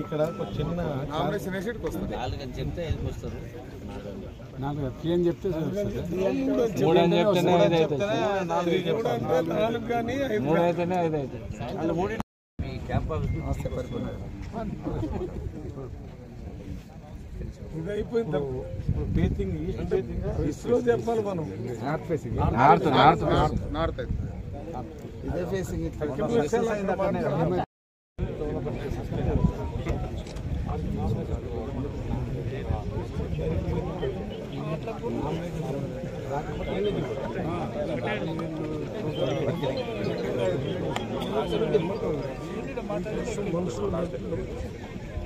ఇక్కడ ఒక చిన్న నామినేషన్ వేసి వస్తుంది. 4 అని చెప్తే వస్తారు. 4 3 అని చెప్తే 3 అని చెప్తేనే 5 అవుతుంది. 4 కానీ 3 అయితేనే 5 అవుతుంది. అలా 3 మీ క్యాంప్ ఆఫీస్ పరిపూర్ణ ఇది అయిపోయింది. ఫేసింగ్ ఈస్ట్ లో చెప్పాలి మనం. నార్త్ ఫేసింగ్ నార్త్ ఇదే ఫేసింగ్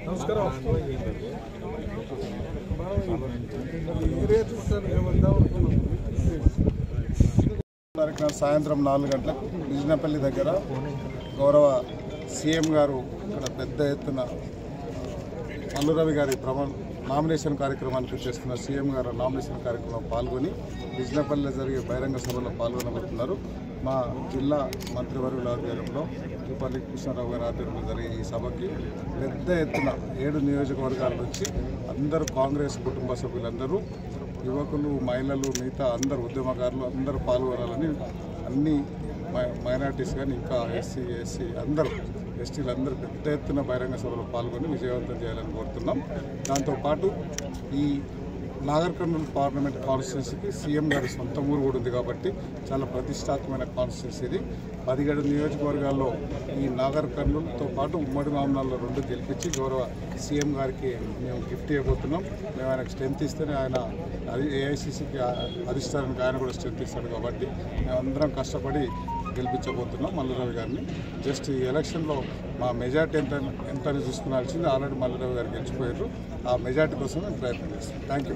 నమస్కారం. సాయంత్రం 4 గంటలకు బిజినపల్లి దగ్గర గౌరవ సీఎం గారు ఇక్కడ పెద్ద ఎత్తున మల్లు రవి గారి నామినేషన్ కార్యక్రమానికి చేస్తున్న సీఎం గారు నామినేషన్ కార్యక్రమంలో పాల్గొని బిజినపల్లిలో జరిగే బహిరంగ సభలో పాల్గొనబోతున్నారు. మా జిల్లా మంత్రివర్యుల ఆధ్వర్యంలో తుపల్లి కృష్ణారావు గారి ఆధ్వర్యంలో జరిగే ఈ సభకి పెద్ద ఎత్తున 7 నియోజకవర్గాల నుంచి అందరూ కాంగ్రెస్ కుటుంబ సభ్యులందరూ, యువకులు, మహిళలు, మిగతా అందరు ఉద్యమకారులు అందరూ పాల్గొనాలని, అన్ని మైనార్టీస్ కానీ ఇంకా ఎస్సీ అందరూ ఎస్టీలు అందరూ పెద్ద ఎత్తున బహిరంగ సభలో పాల్గొని విజయవంతం చేయాలని కోరుతున్నాం. దాంతోపాటు ఈ నాగర్ కర్నూలు పార్లమెంట్ కాన్స్టిట్యున్సీకి సీఎం గారి సొంత ఊరు కూడా ఉంది కాబట్టి చాలా ప్రతిష్టాత్మకమైన కాన్స్టిట్యున్సీ ఇది. 17 నియోజకవర్గాల్లో ఈ నాగర్ కర్నూలుతో పాటు ఉమ్మడి మామనాల్లో 2 గెలిపించి గౌరవ సీఎం గారికి మేము గిఫ్ట్ ఇవ్వబోతున్నాం. మేము ఆయనకు స్ట్రెంత్ ఇస్తేనే ఆయన ఏఐసీసీకి అధిష్టానానికి ఆయన కూడా స్ట్రెంత్ ఇస్తాడు కాబట్టి మేమందరం కష్టపడి గెలిపించబోతున్నాం మల్లు రవి గారిని. జస్ట్ ఈ ఎలక్షన్లో మా మెజార్టీ ఎంత చూసుకునాల్సింది ఆల్రెడీ మల్లు రవి గారు గెలిచిపోయారు. ఆ మెజార్టీ కోసం మేము ప్రయత్నం చేస్తాం. Thank you.